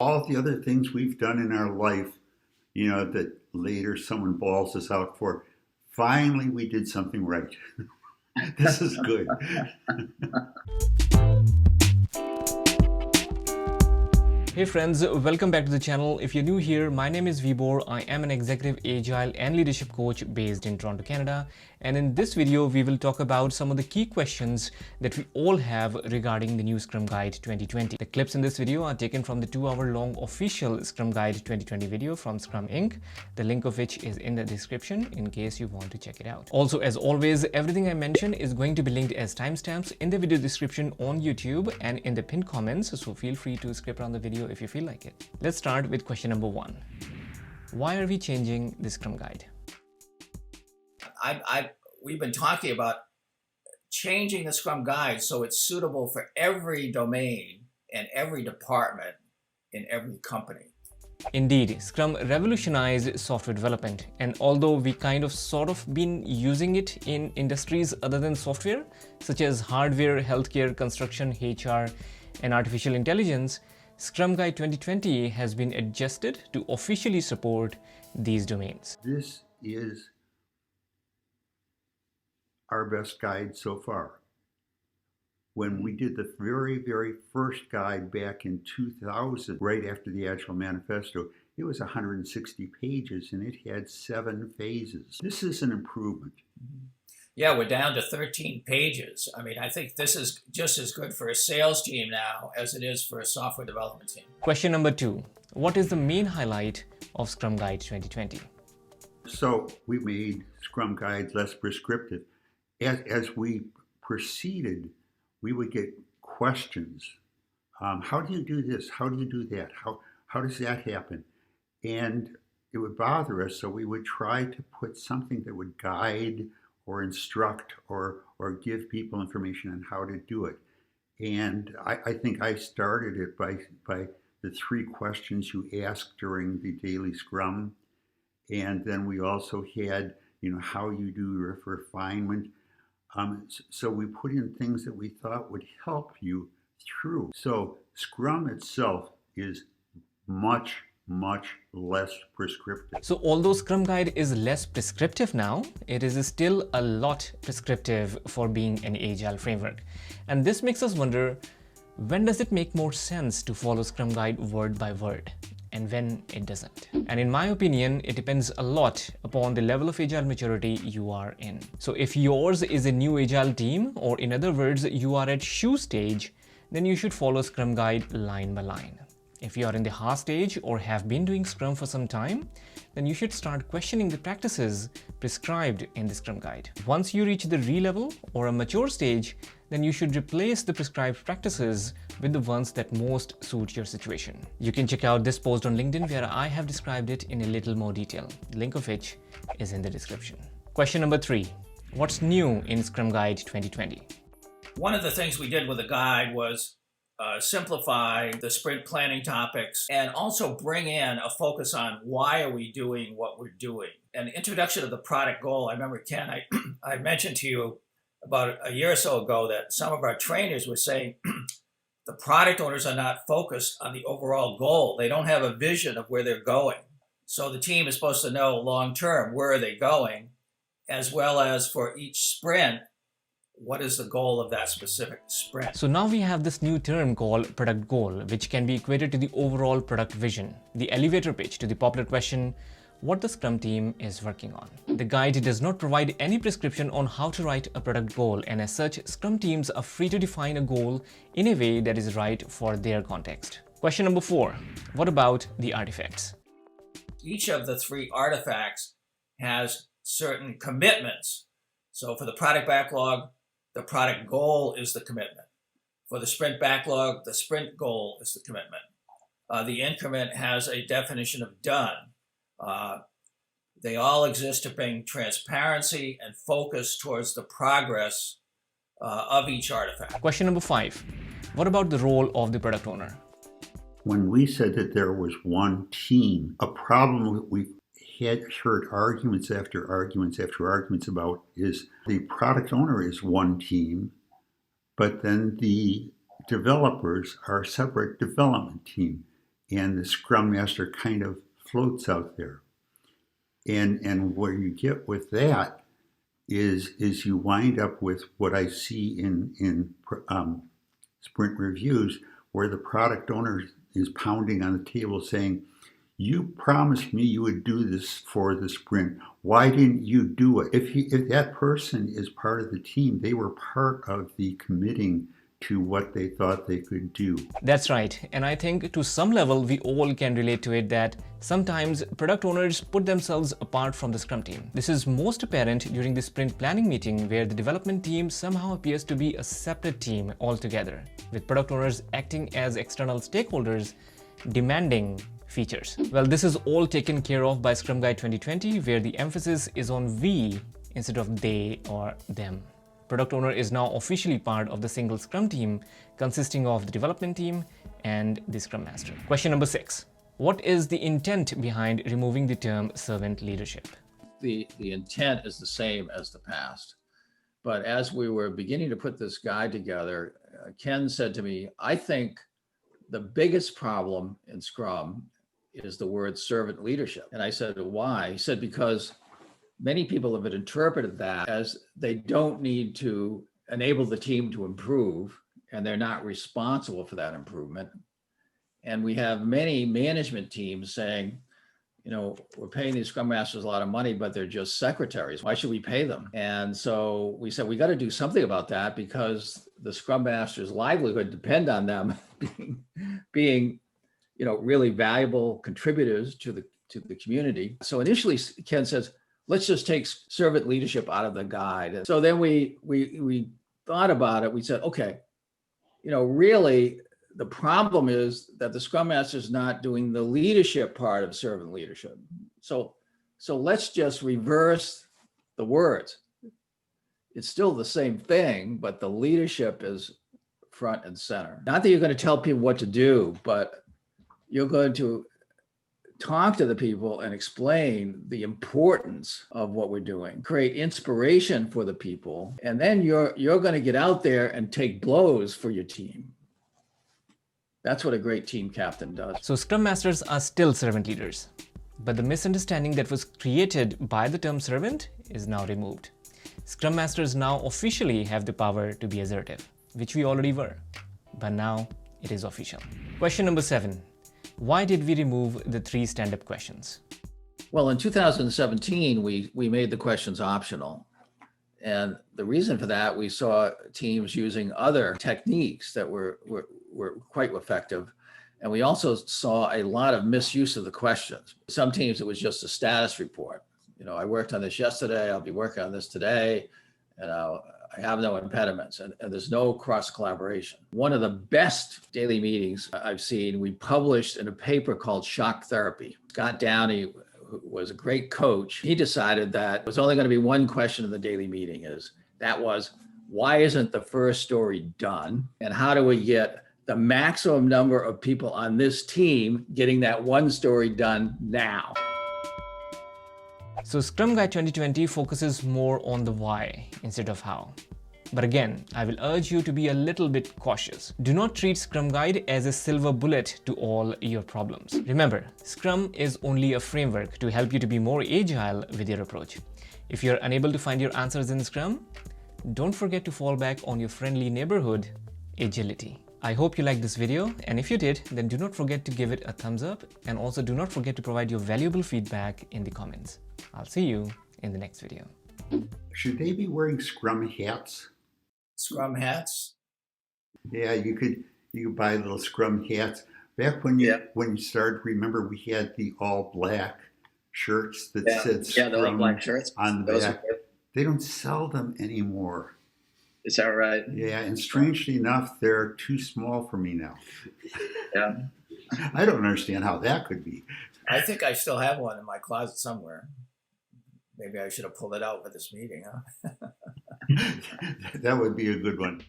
All the other things we've done in our life, that later someone balls us out for, finally we did something right. This is good. Hey friends, welcome back to the channel. If you're new here, my name is Vibhor. I am an executive agile and leadership coach based in Toronto, Canada. And in this video, we will talk about some of the key questions that we all have regarding the new Scrum Guide 2020. The clips in this video are taken from the 2-hour-long official Scrum Guide 2020 video from Scrum Inc., the link of which is in the description in case you want to check it out. Also, as always, everything I mention is going to be linked as timestamps in the video description on YouTube and in the pinned comments, so feel free to skip around the video if you feel like it. Let's start with question number 1. Why are we changing the Scrum Guide? We've been talking about changing the Scrum Guide so it's suitable for every domain and every department in every company. Indeed, Scrum revolutionized software development, and although we sort of been using it in industries other than software, such as hardware, healthcare, construction, HR, and artificial intelligence, Scrum Guide 2020 has been adjusted to officially support these domains. This is our best guide so far. When we did the very, very first guide back in 2000, right after the Agile Manifesto, it was 160 pages and it had 7 phases. This is an improvement. Yeah, we're down to 13 pages. I mean, I think this is just as good for a sales team now as it is for a software development team. Question number 2. What is the main highlight of Scrum Guide 2020? So we made Scrum Guide less prescriptive. As we proceeded, we would get questions. How do you do this? How do you do that? How does that happen? And it would bother us, so we would try to put something that would guide or instruct or give people information on how to do it. And I think I started it by the 3 questions you ask during the daily Scrum. And then we also had, how you do refinement. So we put in things that we thought would help you through. So Scrum itself is much less prescriptive. So although Scrum Guide is less prescriptive now, it is still a lot prescriptive for being an agile framework. And this makes us wonder, when does it make more sense to follow Scrum Guide word by word, and when it doesn't? And in my opinion, it depends a lot upon the level of agile maturity you are in. So if yours is a new agile team, or in other words, you are at shoe stage, then you should follow Scrum Guide line by line. If you are in the ha stage or have been doing Scrum for some time, then you should start questioning the practices prescribed in the Scrum Guide. Once you reach the re level or a mature stage, then you should replace the prescribed practices with the ones that most suit your situation. You can check out this post on LinkedIn where I have described it in a little more detail, the link of which is in the description. Question number 3. What's new in Scrum Guide 2020? One of the things we did with the guide was simplify the sprint planning topics and also bring in a focus on why are we doing what we're doing. An introduction of the product goal. I remember, Ken, I mentioned to you about a year or so ago that some of our trainers were saying the product owners are not focused on the overall goal. They don't have a vision of where they're going. So the team is supposed to know long term where are they going, as well as for each sprint, what is the goal of that specific sprint? So now we have this new term called product goal, which can be equated to the overall product vision, the elevator pitch to the popular question, what the Scrum team is working on. The guide does not provide any prescription on how to write a product goal, and as such, Scrum teams are free to define a goal in a way that is right for their context. Question number 4. What about the artifacts? Each of the 3 artifacts has certain commitments. So for the product backlog, the product goal is the commitment. For the sprint backlog, the sprint goal is the commitment. The increment has a definition of done. They all exist to bring transparency and focus towards the progress of each artifact. Question number 5. What about the role of the product owner? When we said that there was one team, a problem we had heard arguments after arguments after arguments about is the product owner is one team, but then the developers are a separate development team. and the Scrum Master kind of floats out there. And where you get with that is you wind up with what I see in sprint reviews, where the product owner is pounding on the table saying, "You promised me you would do this for the sprint. Why didn't you do it?" If that person is part of the team, they were part of the committing to what they thought they could do. That's right. And I think to some level, we all can relate to it that sometimes product owners put themselves apart from the Scrum team. This is most apparent during the sprint planning meeting, where the development team somehow appears to be a separate team altogether, with product owners acting as external stakeholders demanding features. Well, this is all taken care of by Scrum Guide 2020, where the emphasis is on we instead of they or them. Product owner is now officially part of the single Scrum team, consisting of the development team and the Scrum Master. Question number 6. What is the intent behind removing the term servant leadership? The intent is the same as the past. But as we were beginning to put this guide together, Ken said to me, "I think the biggest problem in Scrum is the word servant leadership." And I said, "Why?" He said, "Because many people have interpreted that as they don't need to enable the team to improve, and they're not responsible for that improvement. And we have many management teams saying, we're paying these Scrum Masters a lot of money, but they're just secretaries. Why should we pay them?" And so we said, we got to do something about that, because the Scrum Masters' livelihood depend on them being really valuable contributors to the community. So initially, Ken says, let's just take servant leadership out of the guide. And so then we thought about it. We said, okay, really the problem is that the Scrum Master is not doing the leadership part of servant leadership. So let's just reverse the words. It's still the same thing, but the leadership is front and center. Not that you're going to tell people what to do, but you're going to talk to the people and explain the importance of what we're doing, create inspiration for the people, and then you're going to get out there and take blows for your team. That's what a great team captain does. So Scrum Masters are still servant leaders, but the misunderstanding that was created by the term servant is now removed. Scrum Masters now officially have the power to be assertive, which we already were, but now it is official. Question number 7. Why did we remove the 3 stand-up questions? Well, in 2017, we made the questions optional. And the reason for that, we saw teams using other techniques that were quite effective. And we also saw a lot of misuse of the questions. Some teams, it was just a status report. I worked on this yesterday, I'll be working on this today, and I have no impediments, and there's no cross collaboration. One of the best daily meetings I've seen, we published in a paper called Shock Therapy. Scott Downey, who was a great coach, he decided that it was only going to be one question in the daily meeting, why isn't the first story done? And how do we get the maximum number of people on this team getting that one story done now? So Scrum Guide 2020 focuses more on the why instead of how. But again, I will urge you to be a little bit cautious. Do not treat Scrum Guide as a silver bullet to all your problems. Remember, Scrum is only a framework to help you to be more agile with your approach. If you're unable to find your answers in Scrum, don't forget to fall back on your friendly neighborhood, agility. I hope you liked this video, and if you did, then do not forget to give it a thumbs up, and also do not forget to provide your valuable feedback in the comments. I'll see you in the next video. Should they be wearing Scrum hats? Scrum hats? Yeah, you could buy little Scrum hats. Back when you started, remember we had the all black shirts that said Scrum the all black shirts on the back. They don't sell them anymore. Is that right? Yeah, and strangely enough, they're too small for me now. Yeah. I don't understand how that could be. I think I still have one in my closet somewhere. Maybe I should have pulled it out for this meeting, huh? That would be a good one.